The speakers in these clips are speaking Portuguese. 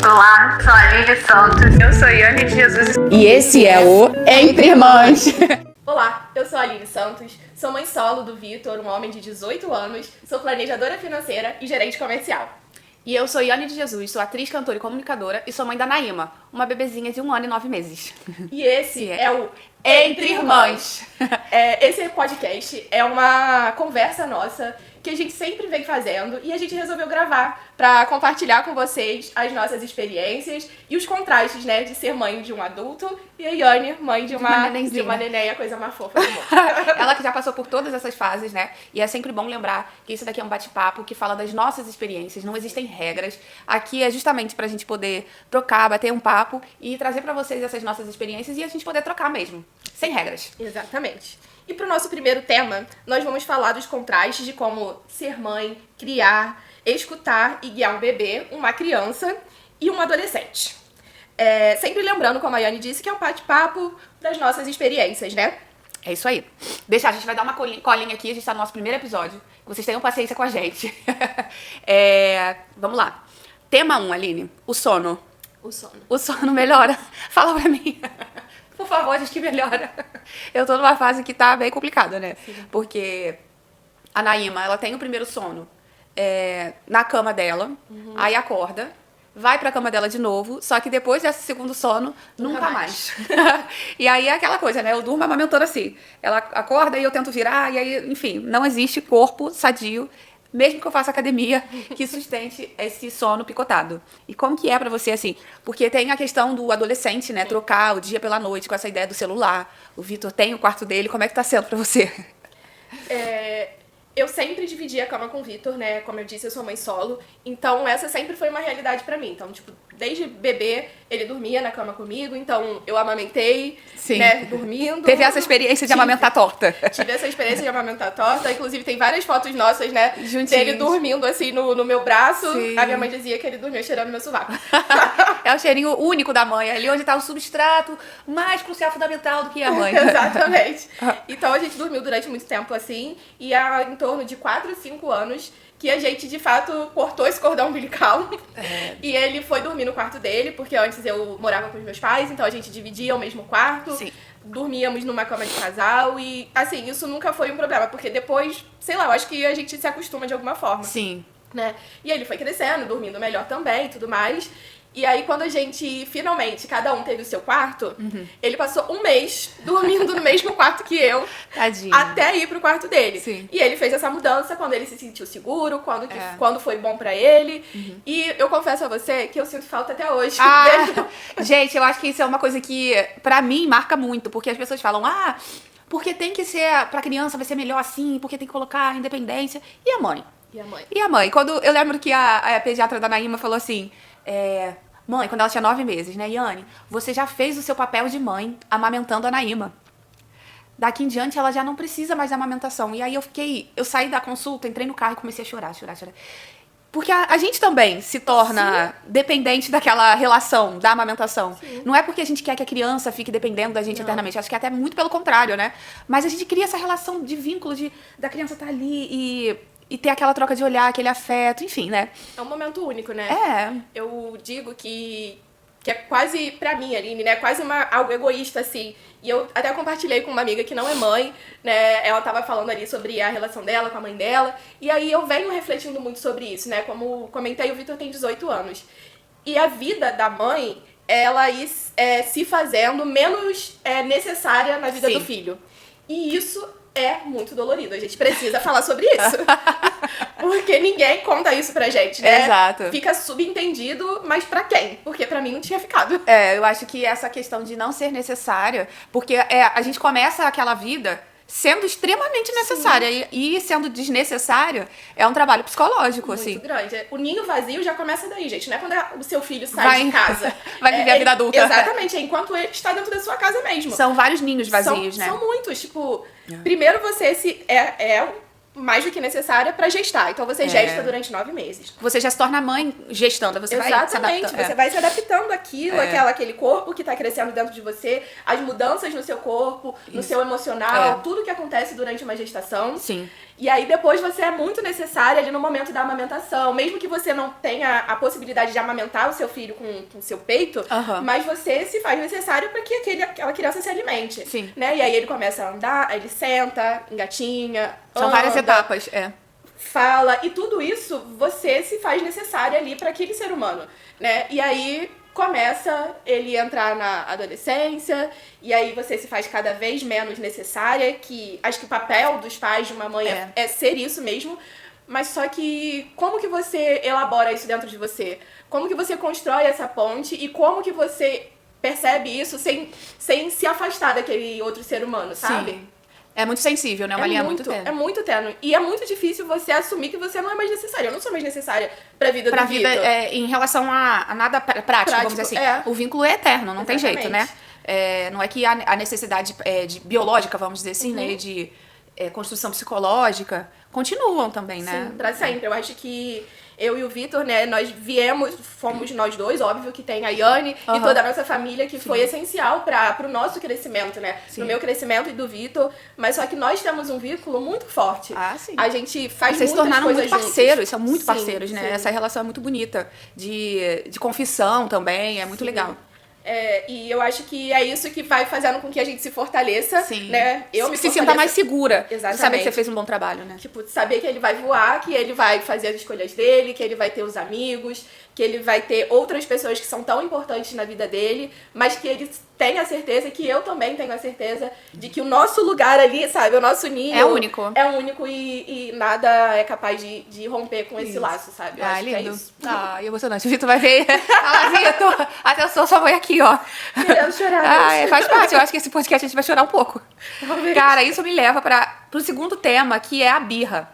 Olá, sou a Aline Santos. Eu sou Yane de Jesus. E esse é o Entre Irmãs. Olá, eu sou a Aline Santos, sou mãe solo do Vitor, um homem de 18 anos, sou planejadora financeira e gerente comercial. E eu sou Yane de Jesus, sou atriz, cantora e comunicadora e sou mãe da Naíma, uma bebezinha de 1 ano e 9 meses. E esse é o Entre Irmãs. Esse podcast é uma conversa nossa que a gente sempre vem fazendo e a gente resolveu gravar para compartilhar com vocês as nossas experiências e os contrastes, né, de ser mãe de um adulto e a Yane, mãe de uma neném, a coisa mais fofa do mundo. Ela que já passou por todas essas fases, né? E é sempre bom lembrar que isso daqui é um bate-papo que fala das nossas experiências, não existem regras. Aqui é justamente pra gente poder trocar, bater um papo e trazer pra vocês essas nossas experiências e a gente poder trocar mesmo, sem regras. Exatamente. E pro nosso primeiro tema, nós vamos falar dos contrastes de como ser mãe, criar, escutar e guiar um bebê, uma criança e um adolescente. Sempre lembrando, como a Yane disse, que é um bate-papo das nossas experiências, né? É isso aí. A gente vai dar uma colinha aqui, a gente tá no nosso primeiro episódio. Vocês tenham paciência com a gente. Vamos lá. Tema 1, Aline. O sono. O sono. O sono melhora. Fala pra mim. Por favor, gente, que melhora. Eu tô numa fase que tá bem complicada, né? Sim. Porque a Naíma, ela tem o primeiro sono na cama dela, aí acorda, vai pra cama dela de novo, só que depois desse segundo sono, nunca mais. E aí é aquela coisa, né? Eu durmo amamentando assim. Ela acorda e eu tento virar, e aí, enfim, não existe corpo sadio, mesmo que eu faça academia, que sustente esse sono picotado. E como que é pra você, assim? Porque tem a questão do adolescente, né? Trocar o dia pela noite com essa ideia do celular. O Vitor tem o quarto dele. Como é que tá sendo pra você? Eu sempre dividi a cama com o Vitor, né? Como eu disse, eu sou mãe solo. Então, essa sempre foi uma realidade pra mim. Então, tipo, desde bebê, ele dormia na cama comigo. Então, eu amamentei, Sim. né? Dormindo. Teve essa experiência de amamentar torta. Tive essa experiência de amamentar torta. Inclusive, tem várias fotos nossas, né? Juntinhos. Dele dormindo, assim, no meu braço. Sim. A minha mãe dizia que ele dormia cheirando meu sovaco. É o cheirinho único da mãe, ali onde tá o substrato mais crucial, fundamental do que a mãe. Exatamente. Então a gente dormiu durante muito tempo assim, e há em torno de 4, 5 anos que a gente de fato cortou esse cordão umbilical. E ele foi dormir no quarto dele, porque antes eu morava com os meus pais, então a gente dividia o mesmo quarto. Sim. Dormíamos numa cama de casal e, assim, isso nunca foi um problema, porque depois, sei lá, eu acho que a gente se acostuma de alguma forma. Sim. Né? E ele foi crescendo, dormindo melhor também e tudo mais. E aí, quando a gente, finalmente, cada um teve o seu quarto, ele passou um mês dormindo no mesmo quarto que eu. Tadinho. Até ir pro quarto dele. Sim. E ele fez essa mudança quando ele se sentiu seguro, quando foi bom pra ele. E eu confesso a você que eu sinto falta até hoje. Gente, eu acho que isso é uma coisa que, pra mim, marca muito. Porque as pessoas falam, porque tem que ser, pra criança vai ser melhor assim, porque tem que colocar a independência. E a mãe? E a mãe? E a mãe? Quando eu lembro que a pediatra da Naíma falou assim, mãe, quando ela tinha 9 meses, né, Yane, você já fez o seu papel de mãe amamentando a Naíma. Daqui em diante ela já não precisa mais da amamentação. E aí eu saí da consulta, entrei no carro e comecei a chorar. Porque a gente também se torna dependente daquela relação da amamentação. Sim. Não é porque a gente quer que a criança fique dependendo da gente eternamente. Acho que é até muito pelo contrário, né? Mas a gente cria essa relação de vínculo da criança estar ali e ter aquela troca de olhar, aquele afeto, enfim, né? É um momento único, né? Eu digo que é quase, pra mim, Aline, né? Quase algo egoísta, assim. E eu até compartilhei com uma amiga que não é mãe, né? Ela tava falando ali sobre a relação dela com a mãe dela. E aí eu venho refletindo muito sobre isso, né? Como comentei, o Vitor tem 18 anos. E a vida da mãe, ela ir se fazendo menos necessária na vida Sim. do filho. E isso é muito dolorido. A gente precisa falar sobre isso. Porque ninguém conta isso pra gente, né? Exato. Fica subentendido, mas pra quem? Porque pra mim não tinha ficado. Eu acho que essa questão de não ser necessária, porque a gente começa aquela vida sendo extremamente necessária e sendo desnecessário é um trabalho psicológico, Muito assim. grande. O ninho vazio já começa daí, gente. Não é quando o seu filho sai de casa. Vai viver a vida adulta. Exatamente. É enquanto ele está dentro da sua casa mesmo. São vários ninhos vazios, né? São muitos. Tipo, primeiro você mais do que necessária pra gestar. Então você gesta durante 9 meses. Você já se torna mãe gestando, você vai se adaptando. Você vai se adaptando àquilo, aquele corpo que tá crescendo dentro de você, as mudanças no seu corpo, no seu emocional, tudo que acontece durante uma gestação. Sim. E aí depois você é muito necessária ali no momento da amamentação, mesmo que você não tenha a possibilidade de amamentar o seu filho com o seu peito, mas você se faz necessário para que aquela criança se alimente. Sim. Né? E aí ele começa a andar, aí ele senta, engatinha, São várias etapas, fala, e tudo isso você se faz necessário ali para aquele ser humano, né? E aí começa ele entrar na adolescência, e aí você se faz cada vez menos necessária, que acho que o papel dos pais de uma mãe é ser isso mesmo, mas só que como que você elabora isso dentro de você? Como que você constrói essa ponte e como que você percebe isso sem se afastar daquele outro ser humano, sabe? Sim. É muito sensível, né? Uma linha muito tênue. É muito tênue. E é muito difícil você assumir que você não é mais necessária. Eu não sou mais necessária pra vida do Vitor. Em relação a nada prático, vamos dizer assim. O vínculo é eterno, não tem jeito, né? Não é que a necessidade biológica, vamos dizer assim, né? De construção psicológica, continuam também, né? Sim, pra sempre. Eu acho que eu e o Vitor, né, nós fomos nós dois, óbvio que tem a Yane e toda a nossa família, que foi essencial pro nosso crescimento, né? Pro meu crescimento e do Vitor, mas só que nós temos um vínculo muito forte. Sim. A gente faz Vocês se muitas tornaram coisas muito parceiros, juntos. são muito parceiros, né? Essa relação é muito bonita, de confissão também, é muito legal. E eu acho que é isso que vai fazendo com que a gente se fortaleça, né? Eu me se sinta mais segura. Exatamente. De saber que você fez um bom trabalho, né? Tipo, saber que ele vai voar, que ele vai fazer as escolhas dele, que ele vai ter os amigos, que ele vai ter outras pessoas que são tão importantes na vida dele, mas que ele tem a certeza, que eu também tenho a certeza, de que o nosso lugar ali, sabe, o nosso ninho... É único. É único e nada é capaz de romper com esse laço, sabe? Eu acho lindo. que é isso. Emocionante. O Vitor vai ver. Vitor, atenção, sua mãe aqui, ó. Querendo chorar. Faz parte. Eu acho que esse podcast a gente vai chorar um pouco. Cara, isso me leva pro segundo tema, que é a birra.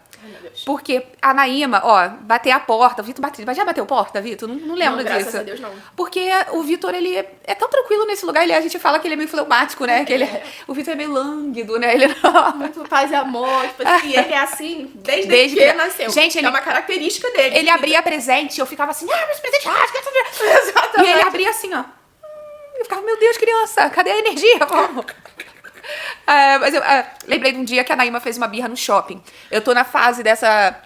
Porque a Naíma, bater a porta. O Vitor já bateu porta, Vitor? Não lembro disso. Graças a Deus, não. Porque o Vitor, ele é tão tranquilo nesse lugar. A gente fala que ele é meio fleumático, né? Que o Vitor é meio lânguido, né? Ele muito paz e amor. Tipo assim, ele é assim desde que nasceu. Gente, é uma característica dele. Ele abria presente, eu ficava assim, meus presentes rasgam. Exatamente. E ele abria assim, ó. Eu ficava, meu Deus, criança, cadê a energia? Vamos. Mas eu lembrei de um dia que a Naíma fez uma birra no shopping. Eu tô na fase dessa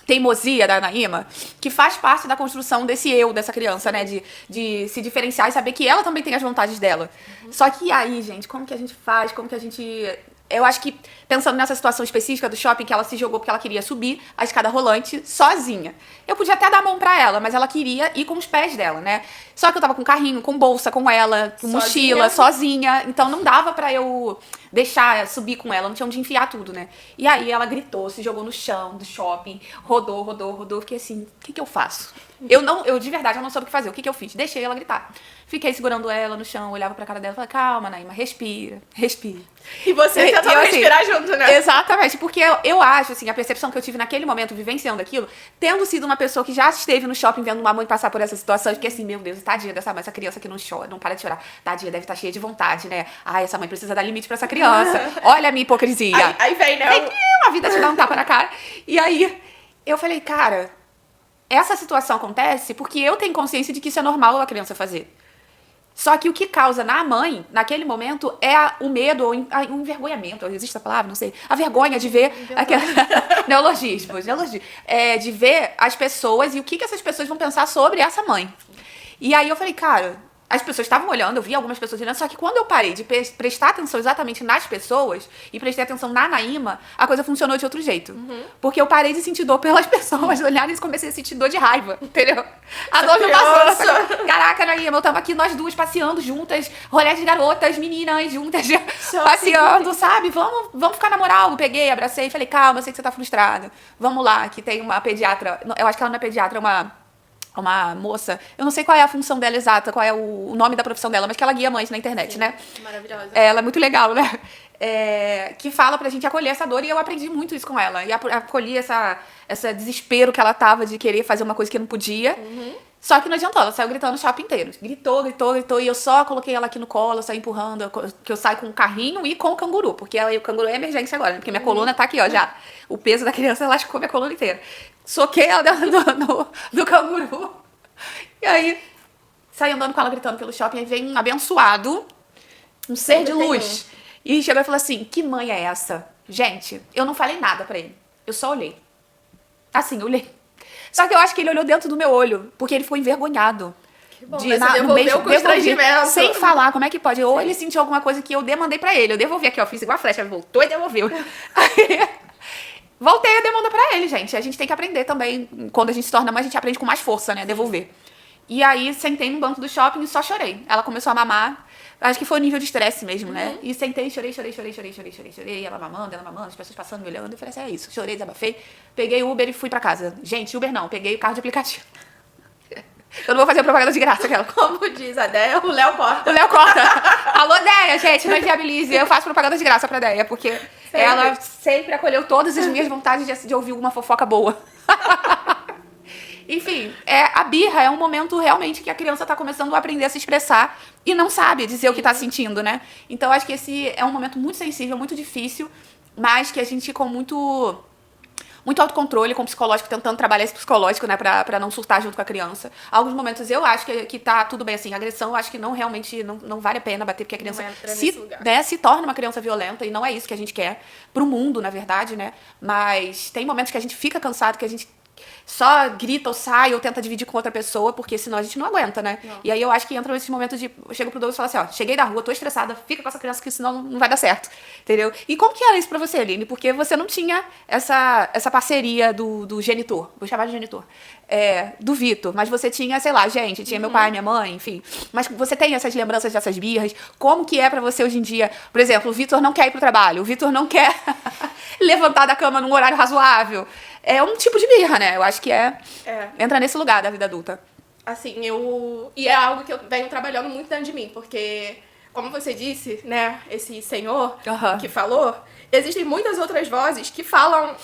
teimosia da Naíma, que faz parte da construção desse eu, dessa criança, né? De se diferenciar e saber que ela também tem as vontades dela. Só que aí, gente, como que a gente faz? Como que a gente... Eu acho que, pensando nessa situação específica do shopping, que ela se jogou porque ela queria subir a escada rolante sozinha. Eu podia até dar a mão pra ela, mas ela queria ir com os pés dela, né? Só que eu tava com carrinho, com bolsa, com ela, com mochila, sozinha. Então não dava pra eu deixar subir com ela, não tinha onde enfiar tudo, né? E aí ela gritou, se jogou no chão do shopping, rodou. Fiquei assim, o que eu faço? Eu de verdade, eu não soube o que fazer. O que eu fiz? Deixei ela gritar. Fiquei segurando ela no chão, olhava pra cara dela e falei, calma, Naíma, respira. E você tentou respirar junto, né? Exatamente, porque eu acho, assim, a percepção que eu tive naquele momento, vivenciando aquilo, tendo sido uma pessoa que já esteve no shopping vendo uma mãe passar por essa situação, eu fiquei assim, meu Deus, tadinha dessa mãe, essa criança que não chora, não para de chorar. Tadinha, deve estar cheia de vontade, né? Ai, essa mãe precisa dar limite pra essa criança. Olha a minha hipocrisia. Aí vem, né? Vem que a vida te dá um tapa na cara. E aí, eu falei, cara, essa situação acontece porque eu tenho consciência de que isso é normal a criança fazer. Só que o que causa na mãe, naquele momento, é o medo, ou o envergonhamento, existe essa palavra? Não sei. A vergonha de ver... Neologismos. De ver as pessoas e o que essas pessoas vão pensar sobre essa mãe. E aí eu falei, cara... As pessoas estavam olhando, eu vi algumas pessoas olhando, só que quando eu parei de prestar atenção exatamente nas pessoas e prestei atenção na Naíma, a coisa funcionou de outro jeito. Porque eu parei de sentir dor pelas pessoas olharem e comecei a sentir dor de raiva, entendeu? A dor me passou. Caraca, Naíma, eu tava aqui nós duas passeando juntas, rolê de garotas, meninas juntas, passeando, sabe? Vamos ficar na moral. Eu peguei, abracei e falei, calma, eu sei que você tá frustrada. Vamos lá, que tem uma pediatra, eu acho que ela não é pediatra, é uma moça, eu não sei qual é a função dela exata, qual é o nome da profissão dela, mas que ela guia mães na internet, sim, né? Maravilhosa. Ela é muito legal, né? Que fala pra gente acolher essa dor, e eu aprendi muito isso com ela. E acolhi esse desespero que ela tava de querer fazer uma coisa que não podia. Só que não adiantou, ela saiu gritando o shopping inteiro. Gritou, e eu só coloquei ela aqui no colo, saí empurrando, que eu saio com o carrinho e com o canguru, porque o canguru é emergência agora, né? Porque minha coluna tá aqui, ó, já. O peso da criança lascou minha coluna inteira. Soquei ela dentro do canguru. E aí, saí andando com ela gritando pelo shopping, e veio um abençoado, um ser de luz. E chegou e falou assim, que mãe é essa? Gente, eu não falei nada pra ele. Eu só olhei. Assim, eu olhei. Só que eu acho que ele olhou dentro do meu olho, porque ele ficou envergonhado. Que bom, mas você devolveu o constrangimento. Sem falar, como é que pode? Ou ele sentiu alguma coisa que eu demandei pra ele. Eu devolvi aqui, ó, fiz igual a flecha, voltou e devolveu. Aí, voltei a demanda pra ele, gente. A gente tem que aprender também. Quando a gente se torna mãe, a gente aprende com mais força, né? Devolver. E aí, sentei no banco do shopping e só chorei. Ela começou a mamar. Acho que foi o nível de estresse mesmo, né? E sentei, chorei. Ela mamando, as pessoas passando, me olhando. Eu falei assim, é isso. Chorei, desabafei. Peguei o Uber e fui pra casa. Gente, Uber não. Peguei o carro de aplicativo. Eu não vou fazer propaganda de graça, aquela. Como diz a Déia, o Léo corta. O Léo corta. Alô, Déia, gente, não inviabilize. Eu faço propaganda de graça pra Déia, porque ela sempre acolheu todas as minhas vontades de ouvir alguma fofoca boa. Enfim, a birra é um momento realmente que a criança tá começando a aprender a se expressar e não sabe dizer o que tá sentindo, né? Então, acho que esse é um momento muito sensível, muito difícil, mas que a gente, com muito autocontrole, com o psicológico, tentando trabalhar esse psicológico, né, pra não surtar junto com a criança. Alguns momentos eu acho que tá tudo bem, assim, agressão, eu acho que realmente não vale a pena bater, porque a criança se torna uma criança violenta, e não é isso que a gente quer pro mundo, na verdade, né, mas tem momentos que a gente fica cansado, que a gente só grita ou sai ou tenta dividir com outra pessoa, porque senão a gente não aguenta, né? Não. E aí eu acho que entra nesse momento de... Eu chego pro Douglas e falo assim, ó, cheguei da rua, tô estressada, fica com essa criança que senão não vai dar certo, entendeu? E como que era isso pra você, Aline? Porque você não tinha essa parceria do genitor, vou chamar de genitor, do Vitor, mas você tinha, sei lá, gente, tinha meu pai, minha mãe, enfim. Mas você tem essas lembranças dessas birras? Como que é pra você hoje em dia? Por exemplo, o Vitor não quer ir pro trabalho, o Vitor não quer levantar da cama num horário razoável. É um tipo de birra, né? Eu acho que entra nesse lugar da vida adulta. Assim, e é algo que eu venho trabalhando muito dentro de mim, porque, como você disse, né, esse senhor que falou, existem muitas outras vozes que falam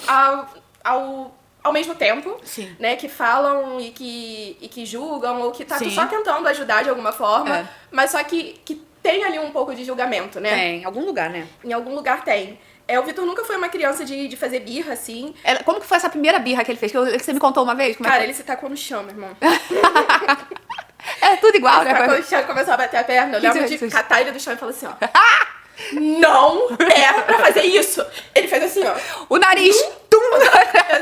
ao mesmo tempo, sim, né, que falam e que julgam, ou que tá só tentando ajudar de alguma forma, mas só que tem ali um pouco de julgamento, né? Tem, em algum lugar, né? Em algum lugar tem. O Vitor nunca foi uma criança de fazer birra, assim. Como que foi essa primeira birra que ele fez? Que você me contou uma vez? Cara, ele se tacou no chão, meu irmão. É tudo igual, ele né? Tacou no chão e começou a bater a perna. Eu lembro de catar ele do chão e falar assim, ó. Não é pra fazer isso. Ele fez assim, ó. O nariz.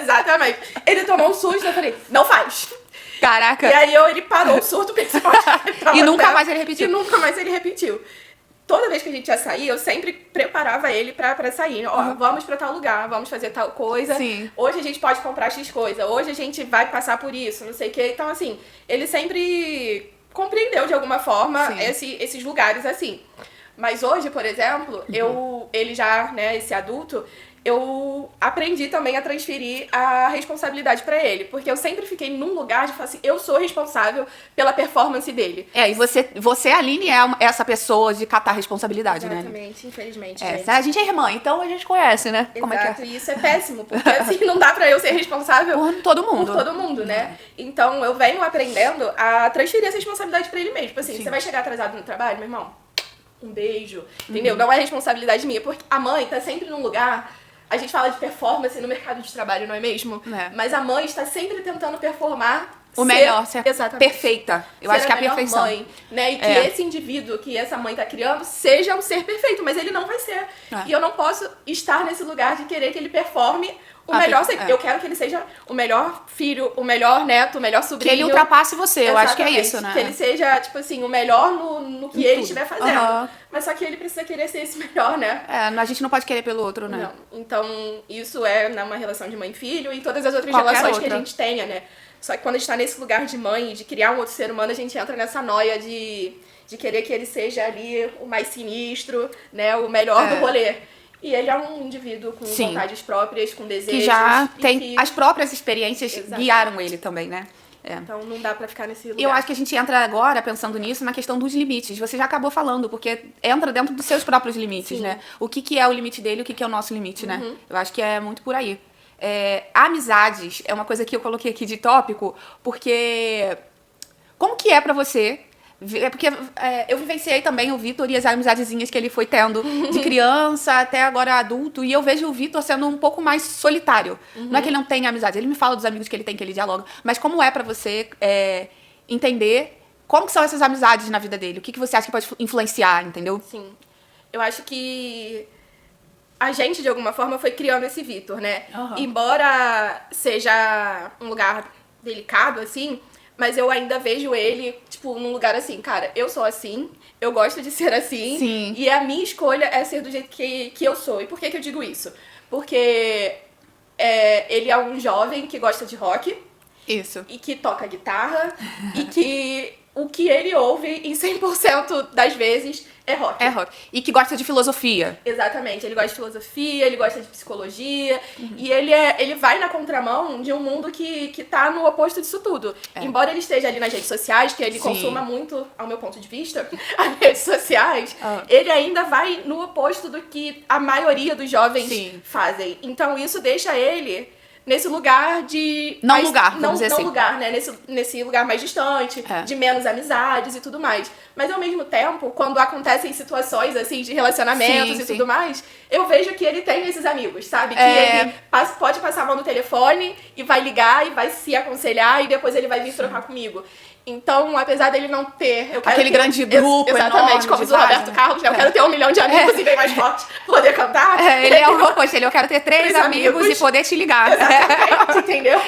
Exatamente. Ele tomou um susto e eu falei, não faz. Caraca. E aí ele parou o surto principal. E nunca mais ele repetiu. E nunca mais ele repetiu. Toda vez que a gente ia sair, eu sempre preparava ele pra sair. Ó, vamos pra tal lugar, vamos fazer tal coisa. Sim. Hoje a gente pode comprar X coisa, hoje a gente vai passar por isso, não sei o quê. Então, assim, ele sempre compreendeu de alguma forma esses lugares, assim. Mas hoje, por exemplo, ele já, né, esse adulto, eu aprendi também a transferir a responsabilidade pra ele. Porque eu sempre fiquei num lugar de falar assim, eu sou responsável pela performance dele. E você, Aline, é essa pessoa de catar responsabilidade, né? Exatamente, infelizmente. A gente é irmã, então a gente conhece, né? Exato, como é que e isso é péssimo, porque assim, não dá pra eu ser responsável por todo mundo. Por todo mundo, né? Então eu venho aprendendo a transferir essa responsabilidade pra ele mesmo. Tipo assim, você vai chegar atrasado no trabalho, meu irmão? Um beijo, entendeu? Não é responsabilidade minha, porque a mãe tá sempre num lugar... A gente fala de performance no mercado de trabalho, não é mesmo? Mas a mãe está sempre tentando performar o melhor, ser exatamente perfeita. Eu acho que é a perfeição. Mãe, né? E que esse indivíduo que essa mãe tá criando seja um ser perfeito, mas ele não vai ser. E eu não posso estar nesse lugar de querer que ele performe o melhor. Eu quero que ele seja o melhor filho, o melhor neto, o melhor sobrinho. Que ele ultrapasse você, eu acho que é isso, né? Que ele seja, tipo assim, o melhor no que ele estiver fazendo. Mas só que ele precisa querer ser esse melhor, né? A gente não pode querer pelo outro, né? Não. Então, isso é numa relação de mãe e filho e todas as outras relações que a gente tenha, né? Só que quando a gente tá nesse lugar de mãe, de criar um outro ser humano, a gente entra nessa noia de querer que ele seja ali o mais sinistro, né? O melhor do rolê. E ele é um indivíduo com vontades próprias, com desejos. Que já tem as próprias experiências guiaram ele também, né? Então não dá pra ficar nesse lugar. Eu acho que a gente entra agora, pensando nisso, na questão dos limites. Você já acabou falando, porque entra dentro dos seus próprios limites, né? O que é o limite dele e o que é o nosso limite, né? Eu acho que é muito por aí. Amizades é uma coisa que eu coloquei aqui de tópico, porque como que é pra você... É porque eu vivenciei também o Vitor e as amizadezinhas que ele foi tendo de criança até agora adulto. E eu vejo o Vitor sendo um pouco mais solitário. Não é que ele não tenha amizade. Ele me fala dos amigos que ele tem, que ele dialoga. Mas como é pra você entender como que são essas amizades na vida dele? O que você acha que pode influenciar, entendeu? Sim. Eu acho que a gente, de alguma forma, foi criando esse Vitor, né? Uhum. Embora seja um lugar delicado, assim... Mas eu ainda vejo ele, tipo, num lugar assim, cara, eu sou assim, eu gosto de ser assim. Sim. E a minha escolha é ser do jeito que eu sou. E por que eu digo isso? Porque ele é um jovem que gosta de rock. Isso. E que toca guitarra. E que o que ele ouve, em 100% das vezes, é rock. É rock. E que gosta de filosofia. Exatamente. Ele gosta de filosofia, ele gosta de psicologia. E ele vai na contramão de um mundo que tá no oposto disso tudo. Embora ele esteja ali nas redes sociais, que ele consuma muito, ao meu ponto de vista, as redes sociais, ele ainda vai no oposto do que a maioria dos jovens fazem. Então isso deixa ele... nesse lugar de... Não lugar, vamos dizer assim. Não lugar, né? Nesse lugar mais distante, de menos amizades e tudo mais. Mas, ao mesmo tempo, quando acontecem situações, assim, de relacionamentos e tudo mais, eu vejo que ele tem esses amigos, sabe? Que ele pode passar a mão no telefone e vai ligar e vai se aconselhar e depois ele vai vir trocar comigo. Então, apesar dele não ter... aquele grande grupo exatamente, enorme como de o Roberto Carlos, né? Eu quero ter 1 milhão de amigos e bem mais forte poder cantar. Ele é o oposto, eu quero ter 3 amigos e poder te ligar. Exatamente, entendeu?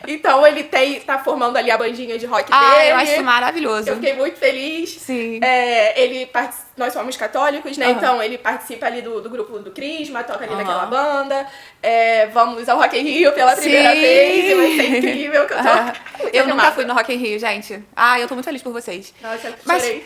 Então ele tá formando ali a bandinha de rock dele. Eu acho isso maravilhoso. Eu fiquei muito feliz. Sim. Nós somos católicos, né? Então ele participa ali do grupo do Crisma, toca ali naquela banda. Vamos ao Rock in Rio pela primeira vez. E vai ser incrível que eu tô. Eu nunca fui no Rock in Rio, gente. Eu tô muito feliz por vocês. Nossa, eu Mas, chorei.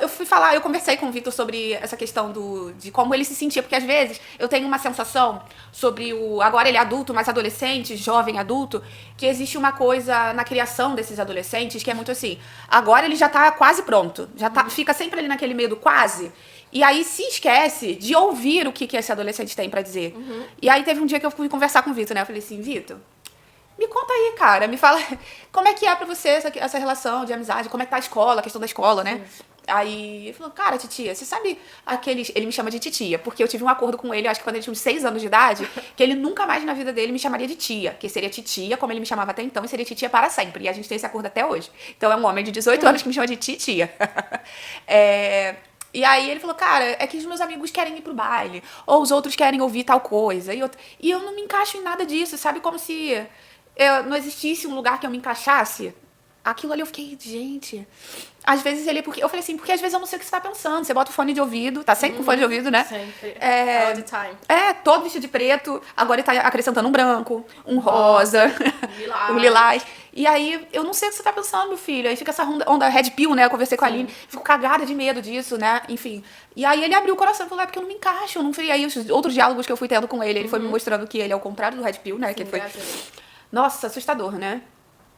eu fui falar, eu conversei com o Vitor sobre essa questão de como ele se sentia, porque às vezes eu tenho uma sensação sobre agora ele é adulto, mas adolescente, jovem adulto, que existe uma coisa na criação desses adolescentes que é muito assim, agora ele já tá quase pronto, fica sempre ali naquele meio do quase, e aí se esquece de ouvir o que esse adolescente tem pra dizer. E aí teve um dia que eu fui conversar com o Vitor, né, eu falei assim, Vitor, me conta aí, cara, me fala como é que é pra você essa relação de amizade, como é que tá a escola, a questão da escola, né? Aí ele falou, cara, titia, você sabe ele me chama de titia, porque eu tive um acordo com ele, acho que quando ele tinha uns 6 anos de idade, que ele nunca mais na vida dele me chamaria de tia, que seria titia, como ele me chamava até então, e seria titia para sempre, e a gente tem esse acordo até hoje. Então é um homem de 18 anos que me chama de titia. E aí ele falou, cara, é que os meus amigos querem ir pro baile, ou os outros querem ouvir tal coisa, e eu não me encaixo em nada disso, sabe, como se não existisse um lugar que eu me encaixasse. Aquilo ali eu fiquei, gente... Às vezes ele... Eu falei assim, porque às vezes eu não sei o que você tá pensando. Você bota o fone de ouvido, tá sempre com fone de ouvido, né? Sempre. All the time. Todo vestido de preto. Agora ele tá acrescentando um branco, um rosa, um lilás. E aí, eu não sei o que você tá pensando, meu filho. Aí fica essa onda red pill, né? Eu conversei com a Aline. Fico cagada de medo disso, né? Enfim. E aí ele abriu o coração e falou, porque eu não me encaixo. Eu não fui... Aí os outros diálogos que eu fui tendo com ele, ele foi me mostrando que ele é o contrário do red pill, né? Sim, que ele foi... Nossa, assustador, né?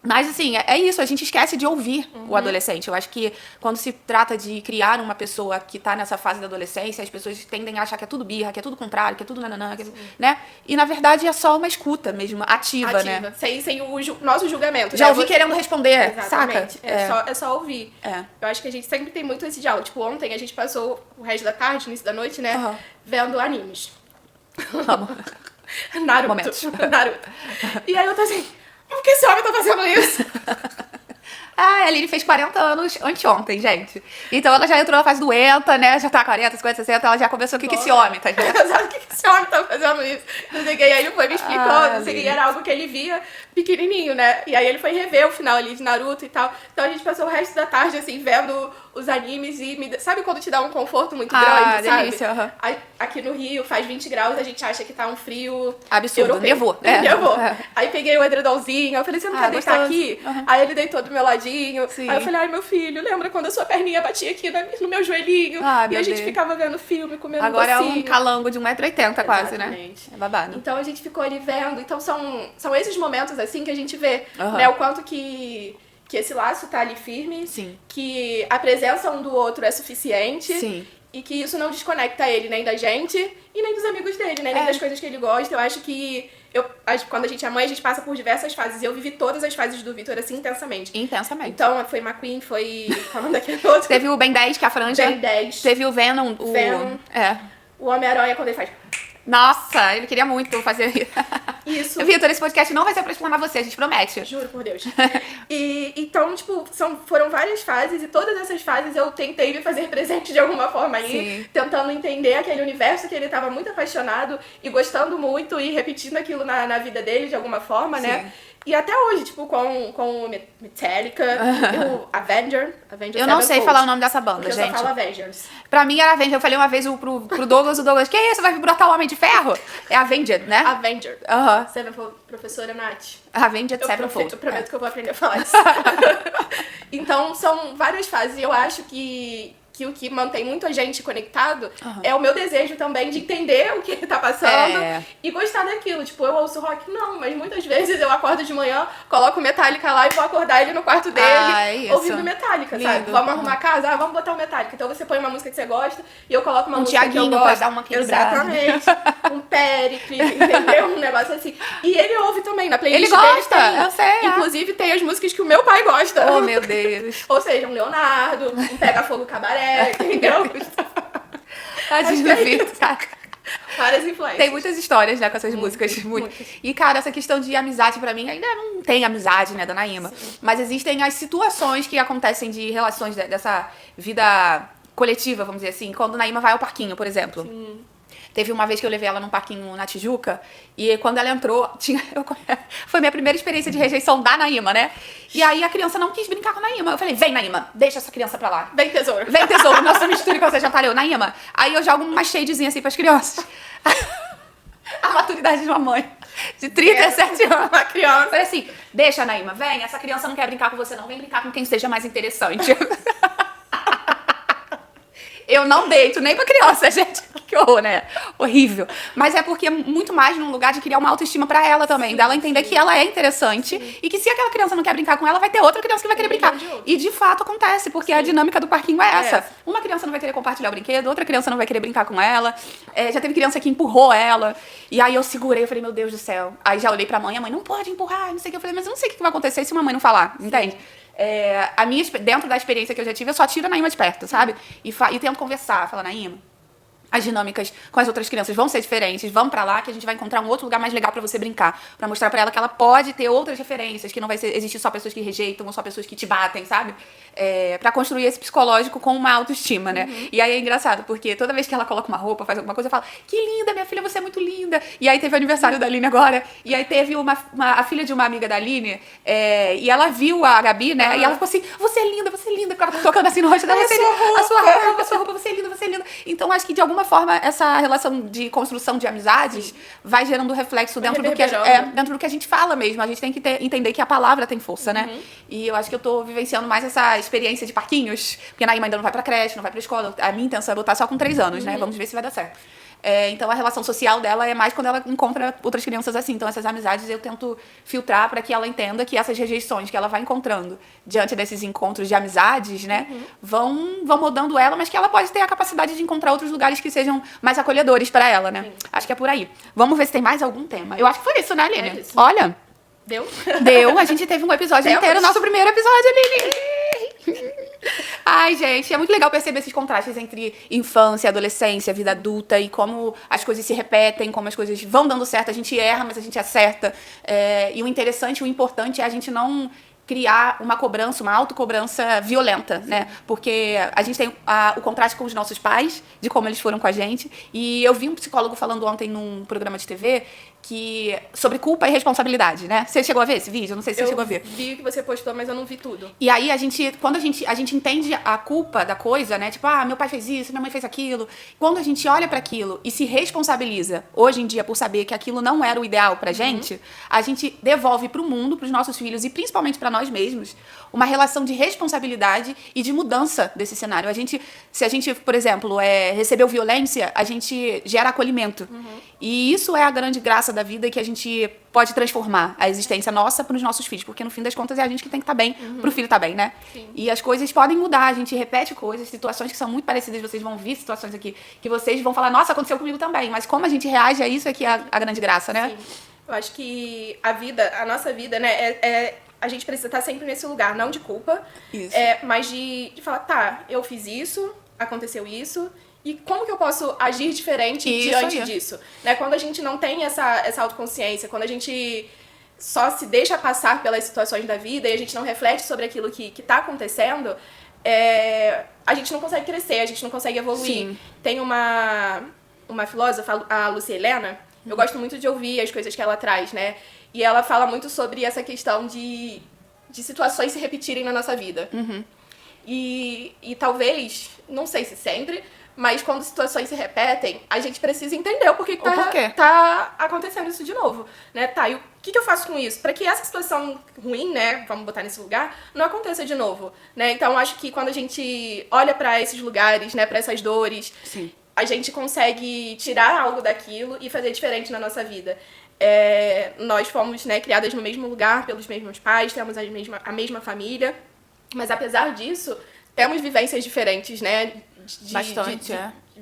Mas, assim, é isso, a gente esquece de ouvir o adolescente. Eu acho que quando se trata de criar uma pessoa que tá nessa fase da adolescência, as pessoas tendem a achar que é tudo birra, que é tudo contrário, que é tudo nananã, né? E, na verdade, é só uma escuta mesmo, ativa. Né? Sem o nosso julgamento. Já ouvi querendo responder, exatamente. saca? É só ouvir. Eu acho que a gente sempre tem muito esse diálogo. Tipo, ontem a gente passou o resto da tarde, início da noite, né? Vendo animes. Vamos. Naruto. E aí eu tô assim... Por que esse homem tá fazendo isso? A Aline fez 40 anos anteontem, gente. Então ela já entrou na fase doenta, né? Já tá 40, 50, 60, ela já começou o que esse homem tá fazendo. Sabe o que esse homem tá fazendo isso? Não sei o que. E aí ele foi me explicando, não sei o que. Era algo que ele via pequenininho, né? E aí ele foi rever o final ali de Naruto e tal. Então a gente passou o resto da tarde, assim, vendo os animes e... Sabe quando te dá um conforto muito grande, sabe? Delícia, Aqui no Rio faz 20 graus, a gente acha que tá um frio... absurdo, europeu. nevou. Aí peguei o edredomzinho, eu falei, você não quer deitar aqui? Aí ele deitou do meu ladinho. Sim. Aí eu falei, ai, meu filho, lembra quando a sua perninha batia aqui no meu joelhinho? E a gente ficava vendo filme, comendo agora docinho. É um calango de 1,80m quase, né? É babado. Então a gente ficou ali vendo. Então são esses momentos, assim, que a gente vê, né? O quanto que esse laço tá ali firme. Sim. Que a presença um do outro é suficiente. Sim. E que isso não desconecta ele nem da gente e nem dos amigos dele, né? Nem das coisas que ele gosta. Eu acho que quando a gente é mãe, a gente passa por diversas fases. E eu vivi todas as fases do Vitor, assim, intensamente. Então, foi McQueen, foi... Falando daquele outro. Teve o Ben 10, que é a franja. Ben 10. Teve o Venom. O Homem-Aranha, quando ele faz... Nossa, ele queria muito fazer isso. Vitor, esse podcast não vai ser pra explanar você, a gente promete. Juro por Deus. Então, tipo, foram várias fases e todas essas fases eu tentei me fazer presente de alguma forma aí, tentando entender aquele universo que ele tava muito apaixonado e gostando muito e repetindo aquilo na vida dele de alguma forma, né? E até hoje, tipo, com o Metallica, o Avengers eu não sei falar o nome dessa banda, gente. Eu só falo Avengers. Pra mim era Avengers. Eu falei uma vez pro Douglas, que isso? Vai brotar o Homem de Ferro? É Avengers, né? Avengers. Sevenfold, professora Nath. Avengers Sevenfold. Eu prometo que eu vou aprender a falar isso. Então, são várias fases e eu acho que o que mantém muito a gente conectado é o meu desejo também de entender o que ele tá passando e gostar daquilo. Tipo, eu ouço rock? Não, mas muitas vezes eu acordo de manhã, coloco Metallica lá e vou acordar ele no quarto dele ouvindo Metallica, sabe? Vamos arrumar a casa? Vamos botar o Metallica. Então você põe uma música que você gosta e eu coloco uma música que eu gosto. Pra dar uma equilibrada. Exatamente. Um Pericles, entendeu? Um negócio assim. E ele ouve também, na playlist ele gosta, dele eu sei. Inclusive tem as músicas que o meu pai gosta. Oh, meu Deus. Ou seja, um Leonardo, um Pega Fogo Cabaré, entendeu? Tadinho do Vitor, cara. Várias influências. Tem muitas histórias, né, com essas músicas. Muitas. E, cara, essa questão de amizade, pra mim, ainda não tem amizade, né, da Naíma. Mas existem as situações que acontecem de relações dessa vida coletiva, vamos dizer assim. Quando a Naíma vai ao parquinho, por exemplo. Sim. Teve uma vez que eu levei ela num parquinho na Tijuca e quando ela entrou, foi minha primeira experiência de rejeição da Naíma, né? E aí a criança não quis brincar com a Naíma. Eu falei, vem Naíma, deixa essa criança pra lá. Vem tesouro. Vem tesouro, nossa mistura que você já talhou, Naíma. Aí eu jogo uma shadezinha assim pras crianças. A maturidade de uma mãe de 37 anos. Uma criança. Eu falei assim, deixa Naíma, vem, essa criança não quer brincar com você não, vem brincar com quem seja mais interessante. Eu não deito nem pra criança, gente. Que horror, né? Horrível. Mas é porque é muito mais num lugar de criar uma autoestima pra ela também. Dela entender que ela é interessante e que se aquela criança não quer brincar com ela, vai ter outra criança que vai querer brincar. E de fato acontece, porque a dinâmica do parquinho é essa. Uma criança não vai querer compartilhar o brinquedo, outra criança não vai querer brincar com ela. Já teve criança que empurrou ela. E aí eu segurei, eu falei, meu Deus do céu. Aí já olhei pra mãe, a mãe não pode empurrar, não sei o que. Eu falei, mas eu não sei o que vai acontecer se uma mãe não falar, entende? Dentro da experiência que eu já tive, eu só tiro a Naíma de perto, sabe? E tento conversar, falar, Naíma, as dinâmicas com as outras crianças vão ser diferentes, vamos pra lá que a gente vai encontrar um outro lugar mais legal pra você brincar, pra mostrar pra ela que ela pode ter outras referências, que não vai existir só pessoas que rejeitam ou só pessoas que te batem, sabe? Pra construir esse psicológico com uma autoestima, né? E aí é engraçado, porque toda vez que ela coloca uma roupa, faz alguma coisa, eu falo, que linda, minha filha, você é muito linda. E aí teve o aniversário da Aline agora, e aí teve a filha de uma amiga da Aline, e ela viu a Gabi, né? E ela ficou assim, você é linda, porque ela tá tocando assim no rosto dela, a sua roupa, você é linda, você é linda. Então acho que de alguma forma essa relação de construção de amizades vai gerando reflexo dentro do que a gente fala mesmo. A gente tem que entender que a palavra tem força, né? E eu acho que eu tô vivenciando mais essa experiência de parquinhos, porque a Naíma ainda não vai pra creche, não vai pra escola. A minha intenção é botar só com 3 anos, né? Vamos ver se vai dar certo. Então a relação social dela é mais quando ela encontra outras crianças assim. Então essas amizades eu tento filtrar para que ela entenda que essas rejeições que ela vai encontrando diante desses encontros de amizades, né, vão mudando ela, mas que ela pode ter a capacidade de encontrar outros lugares que sejam mais acolhedores para ela, né? Acho que é por aí. Vamos ver se tem mais algum tema. Eu acho que foi isso, né, Aline? Olha. Deu. A gente teve um episódio inteiro, nosso primeiro episódio, Aline. Ai, gente, é muito legal perceber esses contrastes entre infância, adolescência, vida adulta e como as coisas se repetem, como as coisas vão dando certo, a gente erra, mas a gente acerta. E o interessante, o importante é a gente não criar uma cobrança, uma autocobrança violenta, né? Porque a gente tem o contraste com os nossos pais, de como eles foram com a gente. E eu vi um psicólogo falando ontem num programa de TV sobre culpa e responsabilidade, né? Você chegou a ver esse vídeo? Eu não sei se você chegou a ver. Eu vi que você postou, mas eu não vi tudo. E aí, quando a gente entende a culpa da coisa, né? Tipo, meu pai fez isso, minha mãe fez aquilo. Quando a gente olha para aquilo e se responsabiliza, hoje em dia, por saber que aquilo não era o ideal pra gente, a gente devolve pro mundo, pros nossos filhos e principalmente pra nós mesmos, uma relação de responsabilidade e de mudança desse cenário. Se a gente, por exemplo, recebeu violência, a gente gera acolhimento. E isso é a grande graça da vida, que a gente pode transformar a existência nossa para os nossos filhos, porque no fim das contas é a gente que tem que estar bem, pro filho estar bem, né? Sim. E as coisas podem mudar, a gente repete coisas, situações que são muito parecidas, vocês vão ver situações aqui que vocês vão falar, nossa, aconteceu comigo também, mas como a gente reage a isso é que é a grande graça, né? Sim. Eu acho que a nossa vida, né, a gente precisa estar sempre nesse lugar, não de culpa, mas de falar, tá, eu fiz isso, aconteceu isso, e como que eu posso agir diferente diante disso? Né? Quando a gente não tem essa autoconsciência, quando a gente só se deixa passar pelas situações da vida e a gente não reflete sobre aquilo que tá acontecendo, a gente não consegue crescer, a gente não consegue evoluir. Sim. Tem uma filósofa, a Lucy Helena, eu gosto muito de ouvir as coisas que ela traz, né? E ela fala muito sobre essa questão de situações se repetirem na nossa vida. Uhum. E talvez, não sei se sempre, mas quando situações se repetem, a gente precisa entender o porquê que tá acontecendo isso de novo, né? Tá, e o que eu faço com isso? Pra que essa situação ruim, né, vamos botar nesse lugar, não aconteça de novo, né? Então, acho que quando a gente olha pra esses lugares, né, pra essas dores, sim, a gente consegue tirar algo daquilo e fazer diferente na nossa vida. Nós fomos, né, criadas no mesmo lugar, pelos mesmos pais, temos a mesma família, mas apesar disso, temos vivências diferentes, né? Bastante,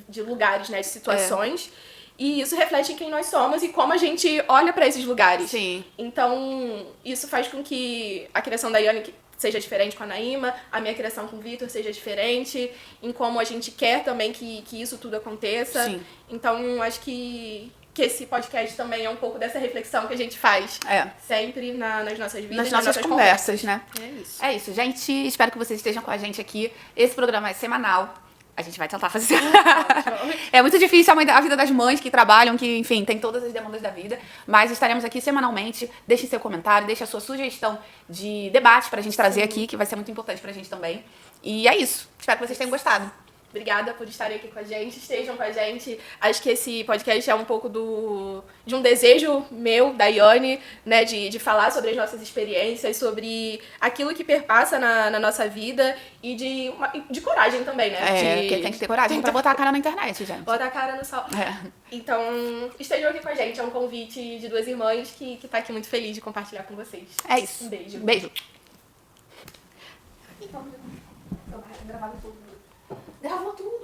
de lugares, né? De situações. E isso reflete em quem nós somos e como a gente olha para esses lugares. Sim. Então, isso faz com que a criação da Iane seja diferente com a Naíma, a minha criação com o Vitor seja diferente, em como a gente quer também que isso tudo aconteça. Sim. Então, acho que esse podcast também é um pouco dessa reflexão que a gente faz sempre nas nossas vidas. Nas nossas conversas, né? É isso, gente. Espero que vocês estejam com a gente aqui. Esse programa é semanal. A gente vai tentar fazer. É muito difícil a vida das mães que trabalham, que, enfim, tem todas as demandas da vida. Mas estaremos aqui semanalmente. Deixe seu comentário, deixe a sua sugestão de debate pra gente trazer aqui, que vai ser muito importante pra gente também. E é isso. Espero que vocês tenham gostado. Obrigada por estarem aqui com a gente, estejam com a gente. Acho que esse podcast é um pouco de um desejo meu, da Iane, né, de falar sobre as nossas experiências, sobre aquilo que perpassa na nossa vida e de coragem também, né? Porque tem que ter coragem pra botar a cara na internet, gente. Botar a cara no sol. Então, estejam aqui com a gente. É um convite de duas irmãs que tá aqui muito feliz de compartilhar com vocês. É isso. Um beijo. Beijo. Gravou tudo.